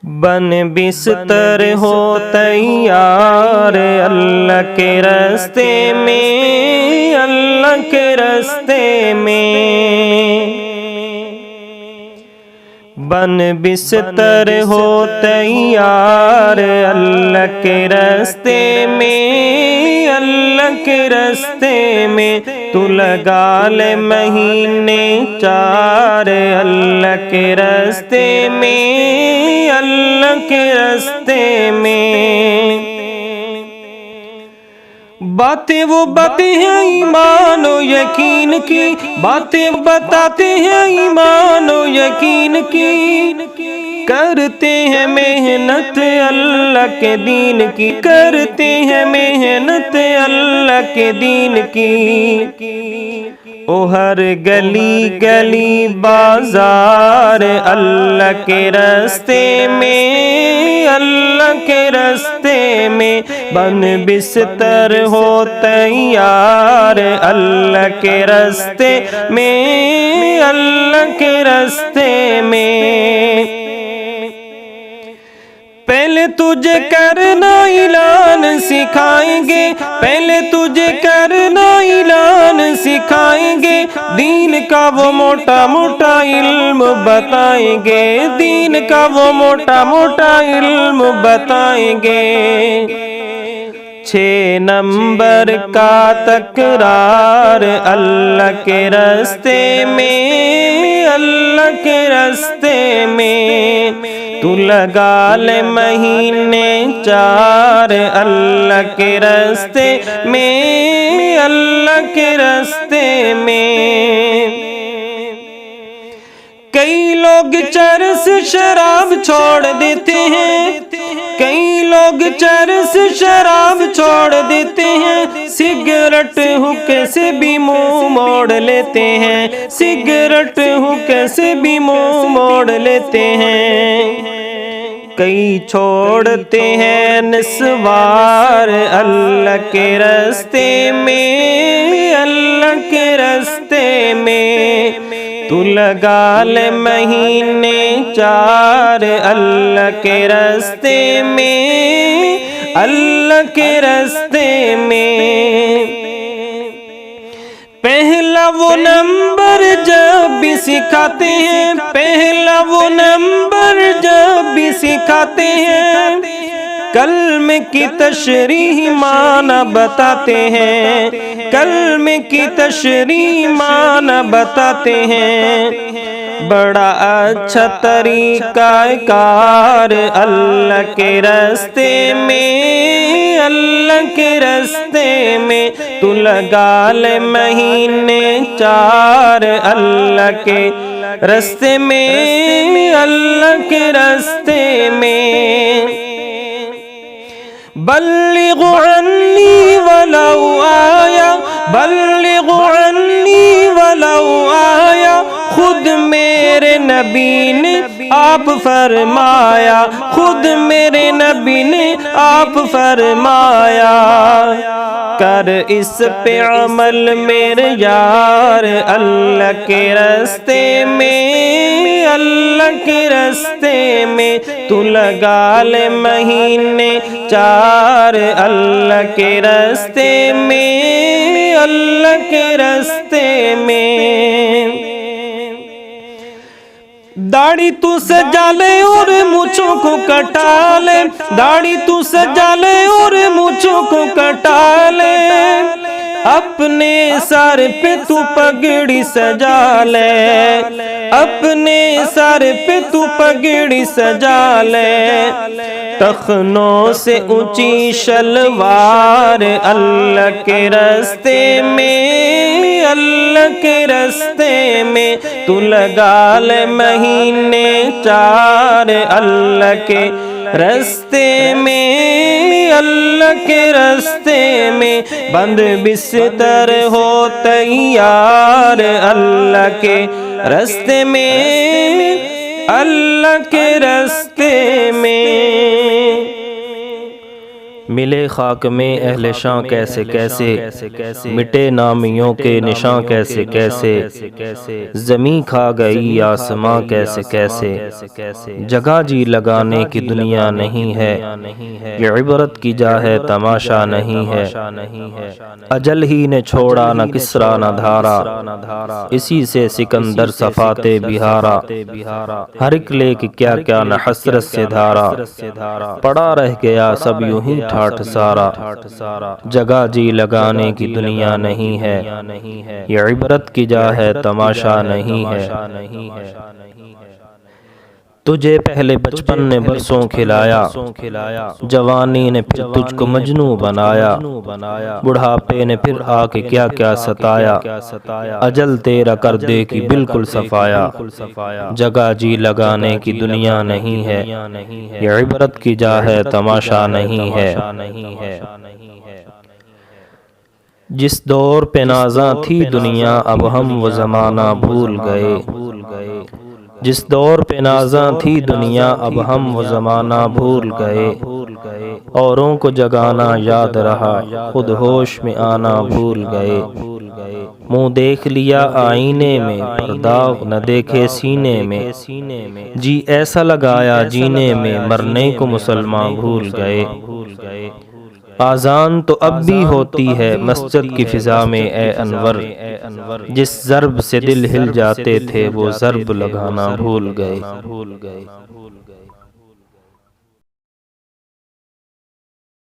بن بستر ہو تیار اللہ کے راستے میں، اللہ کے راستے میں۔ بن بستر ہو تیار اللہ کے راستے میں، اللہ کے راستے میں۔ تو لگا لے مہینے 4 اللہ کے راستے میں، اللہ کے راستے میں۔ باتیں وہ باتیں ہیں ایمان و یقین کی، باتیں بتاتے ہیں ایمان و یقین کی۔ کرتے ہیں محنت اللہ کے دین کی، کرتے ہیں محنت اللہ کے دین کی۔ او ہر گلی گلی بازار اللہ کے راستے میں، اللہ کے راستے میں۔ بن بستر ہو تیار اللہ کے راستے میں، اللہ کے راستے میں۔ پہلے تجھے کرنا اعلان سکھائیں گے، پہلے تجھے کرنا اعلان سکھائیں گے۔ دین کا وہ موٹا موٹا علم بتائیں گے، دین کا وہ موٹا موٹا علم بتائیں گے۔ 6 نمبر کا تکرار اللہ کے راستے میں، اللہ کے راستے میں۔ تو لگا لے مہینے 4 اللہ کے راستے میں، اللہ کے راستے میں۔ کئی لوگ چرس شراب چھوڑ دیتے ہیں، کئی لوگ چرس شراب چھوڑ دیتے ہیں۔ سگریٹ حقے سے بھی منہ موڑ لیتے ہیں، سگریٹ حقے سے بھی منہ موڑ لیتے ہیں۔ کئی چھوڑتے ہیں نسوار اللہ کے راستے میں، اللہ کے راستے میں۔ تو لگا لے مہینے 4 اللہ کے راستے میں، اللہ کے راستے میں۔ پہلا وہ نمبر جب بھی سکھاتے ہیں، پہلا وہ نمبر جب بھی سکھاتے ہیں۔ کلمے کی تشریح معنی بتاتے ہیں، کلمے کی تشریح معنی بتاتے ہیں۔ بڑا اچھا طریقہ کار اللہ کے راستے میں، اللہ کے راستے میں۔ تو لگا لے مہینے 4 اللہ کے راستے میں، اللہ کے راستے میں۔ بلغ عنی ولو آیا، بلغ عنی ولو آیا۔ خود میرے نبی نے آپ فرمایا، خود میرے نبی نے آپ فرمایا۔ کر اس پہ عمل میرے یار اللہ کے راستے میں، اللہ کے راستے میں۔ تو لگا لے مہینے 4 اللہ کے راستے میں، اللہ کے راستے میں۔ داڑھی تو سجا لے اور مونچھوں کو کٹا لے، داڑھی تو سجا لے اور مونچھوں کو کٹا لے۔ اپنے سر پہ تو پگڑی سجا لے، اپنے سر پہ تو پگڑی سجا لے۔ ٹخنوں سے اونچی شلوار اللہ کے راستے میں، اللہ کے راستے میں۔ تو لگا لے مہینے 4 اللہ کے راستے میں، اللہ کے راستے میں۔ بند بستر ہو تیار اللہ کے راستے میں، اللہ کے راستے میں۔ ملے خاک میں اہل شاں کیسے کیسے، مٹے نامیوں کے نشاں کیسے کیسے، زمین کھا گئی آسماں کیسے کیسے، جگہ جی لگانے کی دنیا نہیں ہے، یہ عبرت کی جا ہے تماشا نہیں ہے، اجل ہی نے چھوڑا نہ کسرا نہ دھارا، اسی سے سکندر صفاتے بہارا، ہر ایک لے کے کیا کیا نہ حسرت سے دھارا، پڑا رہ گیا سب یوں ہی ٹھاٹھ سارا، جگہ جی لگانے کی دنیا نہیں ہے، یہ عبرت کی جا ہے تماشا نہیں ہے۔ تجھے پہلے بچپن نے برسوں کھلایا، جوانی نے پھر تجھ کو مجنوں بنایا، بڑھاپے نے پھر آ کے کیا کیا ستایا، اجل تیرا کر دے کی بالکل صفایا، جگہ جی لگانے کی دنیا نہیں ہے، یہ عبرت کی جا ہے تماشا نہیں ہے۔ جس دور پہ نازاں تھی دنیا اب ہم وہ زمانہ بھول گئے، جس دور پہ نازاں تھی دنیا اب ہم وہ زمانہ بھول گئے، اوروں کو جگانا یاد رہا خود ہوش میں آنا بھول گئے، منہ دیکھ لیا آئینے میں پر داغ نہ دیکھے سینے میں، جی ایسا لگایا جینے میں مرنے کو مسلمان بھول گئے، آذان تو اب بھی ہوتی ہے مسجد کی فضا میں اے انور، جس ضرب سے دل ہل جاتے تھے وہ ضرب لگانا بھول گئے۔